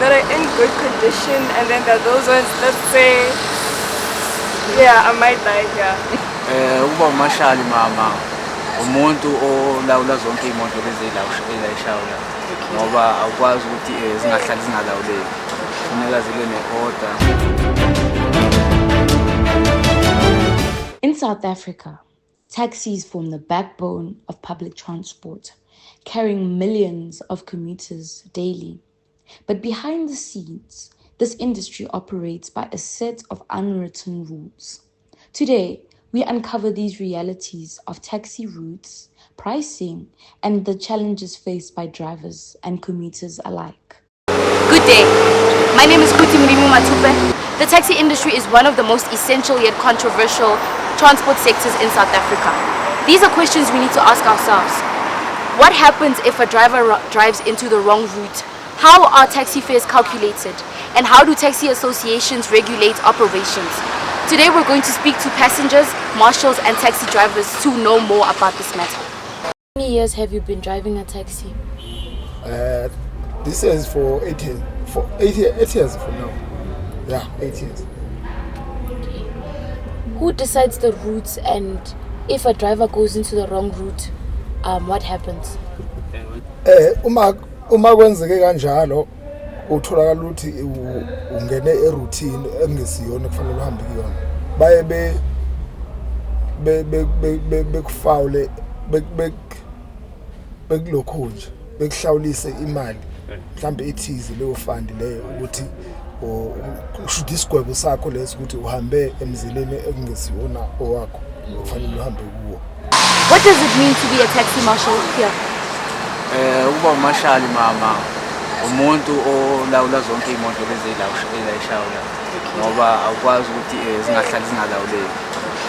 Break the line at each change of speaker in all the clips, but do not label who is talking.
that are in good condition, and then there are those ones that say, yeah, I might die here.
Uba umashali mama umuntu olawula zonke imoto lezi elayishawula ngoba awukwazi ukuthi zingahlali zingalawuleki funeka zibe ne-order.
In South Africa, taxis form the backbone of public transport, carrying millions of commuters daily. But behind the scenes, this industry operates by a set of unwritten rules. Today, we uncover these realities of taxi routes, pricing, and the challenges faced by drivers and commuters alike.
Good day. My name is Kuti Murimu Matupe. The taxi industry is one of the most essential yet controversial transport sectors in South Africa. These are questions we need to ask ourselves. What happens if a driver drives into the wrong route? How are taxi fares calculated? And how do taxi associations regulate operations? Today we're going to speak to passengers, marshals and taxi drivers to know more about this matter. How many years have you been driving a taxi?
This is for 8 years. For 8 years from now. Yeah, 8 years.
Okay. Who decides the routes, and if a driver goes into the wrong route, what happens?
Uma kwenzeke kanjalo utholakala ukuthi ungene eroutine engesiyona kufanele uhambe kuyona. Baye bekufawule bekulokho nje bekuhlawulise imali mhlambe ethize leyo fund leyo ukuthi ushuthi isigwebo sakho leso ukuthi uhambe emzileni engesiyona owakho kufanele uhambe kuwo.
What does it mean to be a taxi marshal here?
Uba umashali mama umuntu olawula zonke imoto lezi elayishawula ngoba awukwazi ukuthi zingahlali zingalawuleki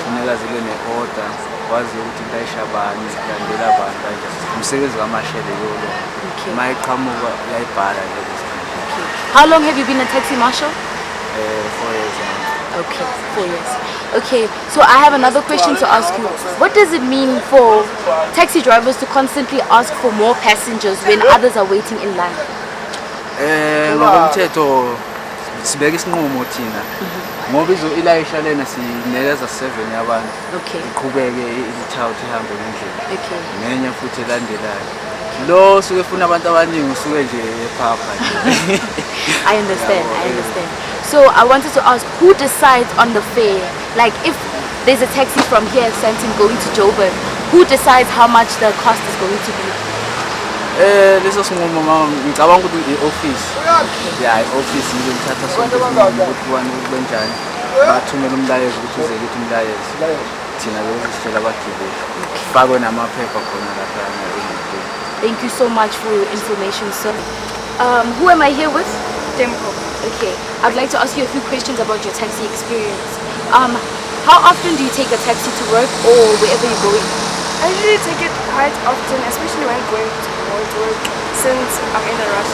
funeka zibe ne-order wazi ukuthi layisha bani landela abantu kanjani umsebenzi kamashele yolo uma iqhamuka uyayibhala lezo.
How long have you been a taxi marshal?
4 years now.
Okay, 4 years. Okay, so I have another question to ask you. What does it mean for taxi drivers to constantly ask for more passengers when others are waiting in line?
Ngokomthetho sibeka isinqumo thina ngoba ilayisha lena sinikeza 7 yabantu.
Okay.
Iqhubeke ithawuthi ihambe ngendlela.
Okay.
Nenye futhi elandelayo. Lo suke funa abantu abaningi usuke nje ephapha.
I understand. So I wanted to ask, who decides on the fare? Like if there's a taxi from here Sandton going to Joburg, who decides how much the cost is going to be?
Leso sinqumo mama ngicabanga ukuthi i-office. Yeah, i-office ile ithatha sonke ukuthi wani benjani. Bathumela umlayezo ukuthi uze kithi umlayezo. Thina bese sitshela abagibeli. Fakwe namaphepha khona lapha.
Thank you so much for your information, sir. Who am I here with?
Tempo.
Okay, I'd like to ask you a few questions about your taxi experience. How often do you take a taxi to work or wherever you're going?
I usually take it quite often, especially when going to work, since I'm in a rush.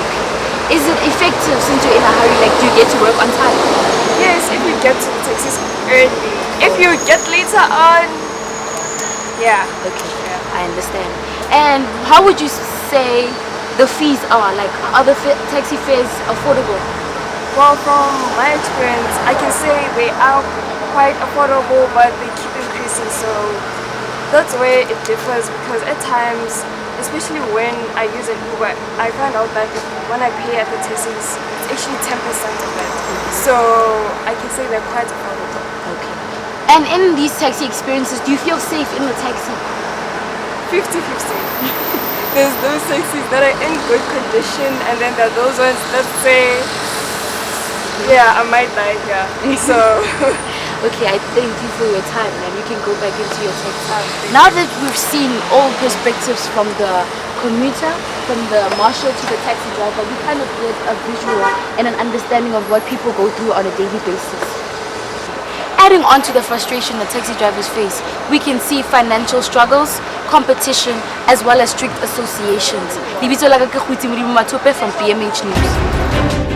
Okay. Is it effective since you're in a hurry? Like, do you get to work on time?
Yes, if you get to the taxis early. If you get later on, yeah.
Okay, yeah. I understand. And how would you say the fees are? Like, are the taxi fares affordable?
Well, from my experience, I can say they are quite affordable, but they keep increasing. So that's where it differs, because at times, especially when I use an Uber, I find out that when I pay at the taxis, it's actually 10% of it. So I can say they're quite affordable.
Okay. And in these taxi experiences, do you feel safe in the taxi?
50-50. There's those taxis that are in good condition, and then there are those ones that say, yeah, I might die here. So
okay, I thank you for your time, and you can go back into your taxi. Now that we've seen all perspectives from the commuter, from the marshal to the taxi driver, we kind of get a visual and an understanding of what people go through on a daily basis. Adding on to the frustration that taxi drivers face, we can see financial struggles, competition, as well as strict associations. Libitso la ka ke Khuti Modimo Matupe from BMH News.